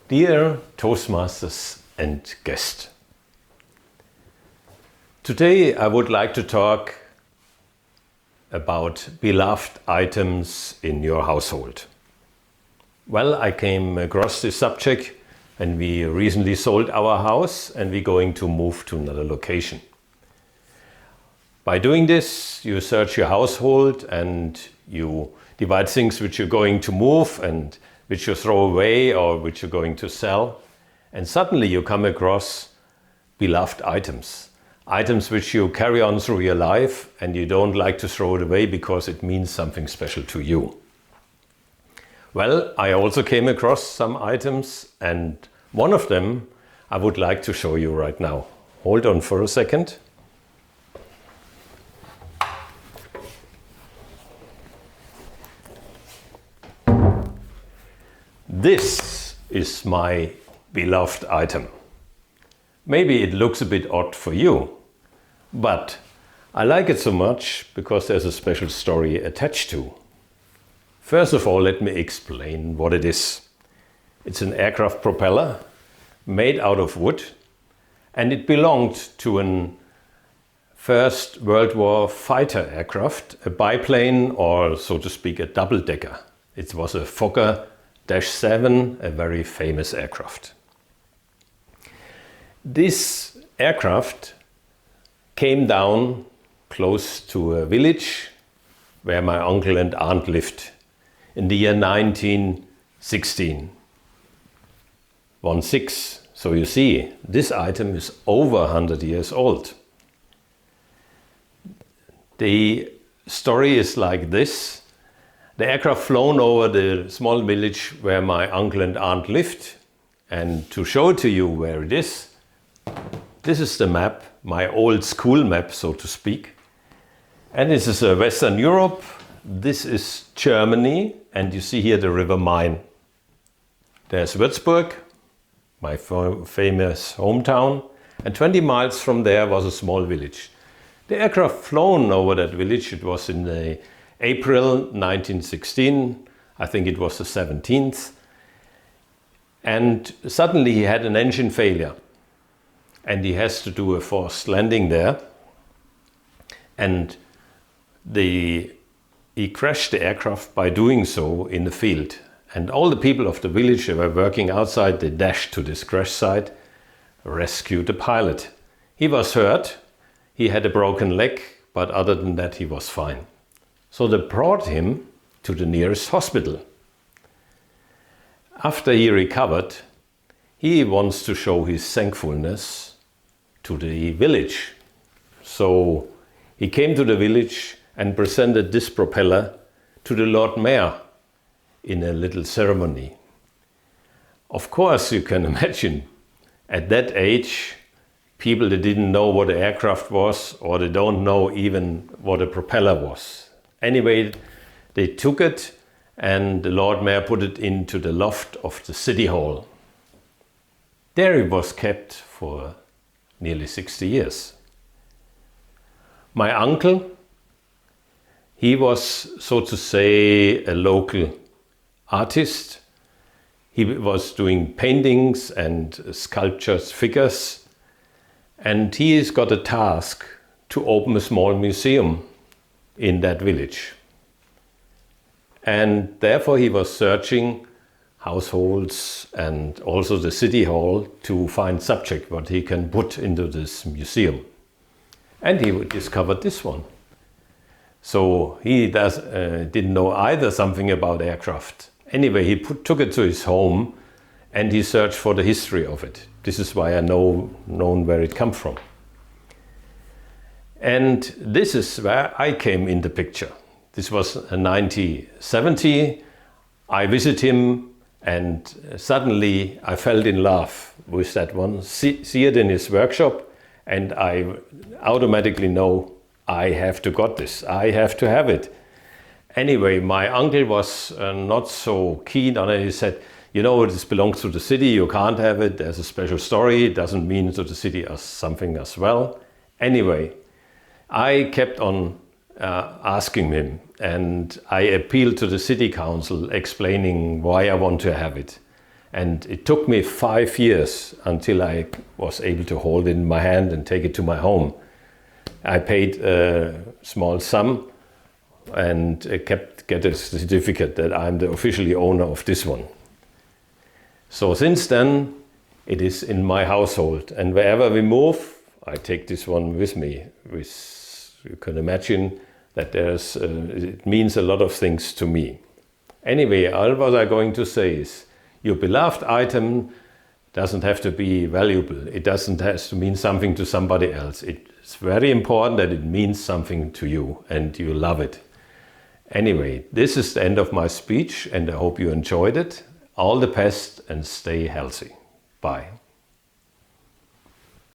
Dear Toastmasters and guest, today I would like to talk about beloved items in your household. Well, I came across this subject and we recently sold our house and we're going to move to another location. By doing this, you search your household and you divide things which you're going to move and which you throw away or which you're going to sell. And suddenly you come across beloved items. Items which you carry on through your life and you don't like to throw it away because it means something special to you. Well, I also came across some items and one of them I would like to show you right now. Hold on for a second. This is my beloved item. Maybe it looks a bit odd for you, but I like it so much because there's a special story attached to. First of all, let me explain what it is. It's an aircraft propeller made out of wood, and it belonged to a First World War fighter aircraft, a biplane or, so to speak, a double-decker. It was a Fokker-7, a very famous aircraft. This aircraft came down close to a village where my uncle and aunt lived in the year 1916. 16. So you see, this item is over 100 years old. The story is like this. The aircraft flown over the small village where my uncle and aunt lived, and to show to you where it is, this is the map, my old school map, so to speak. And this is Western Europe, this is Germany, and you see here the River Main. There's Würzburg, my famous hometown, and 20 miles from there was a small village. The aircraft flown over that village, it was in the April 1916, I think it was the 17th, and suddenly he had an engine failure and he has to do a forced landing there, and he crashed the aircraft by doing so in the field, and all the people of the village that were working outside, they dashed to this crash site, rescued the pilot. He was hurt, he had a broken leg, but other than that he was fine. So they brought him to the nearest hospital. After he recovered, he wants to show his thankfulness to the village. So he came to the village and presented this propeller to the Lord Mayor in a little ceremony. Of course, you can imagine, at that age, people that didn't know what an aircraft was, or they don't know even what a propeller was. Anyway, they took it and the Lord Mayor put it into the loft of the city hall. There it was kept for nearly 60 years. My uncle, he was, so to say, a local artist. He was doing paintings and sculptures, figures, and he has got a task to open a small museum in that village. And therefore he was searching households and also the city hall to find subject what he can put into this museum. And he discovered this one. So he didn't know either something about aircraft. Anyway, he took it to his home and he searched for the history of it. This is why I known where it comes from. And this is where I came in the picture. This was 1970. I visited him and suddenly I fell in love with that one. See it in his workshop and I automatically know I have to got this. I have to have it. Anyway, my uncle was not so keen on it. He said, you know, this belongs to the city, you can't have it. There's a special story. It doesn't mean to the city as something as well. Anyway, I kept on asking him and I appealed to the city council explaining why I want to have it. And it took me 5 years until I was able to hold it in my hand and take it to my home. I paid a small sum and get a certificate that I'm the officially owner of this one. So since then, it is in my household, and wherever we move, I take this one with me. You can imagine that it means a lot of things to me. Anyway, all what I'm going to say is, your beloved item doesn't have to be valuable. It doesn't have to mean something to somebody else. It's very important that it means something to you and you love it. Anyway, this is the end of my speech, and I hope you enjoyed it. All the best and stay healthy. Bye.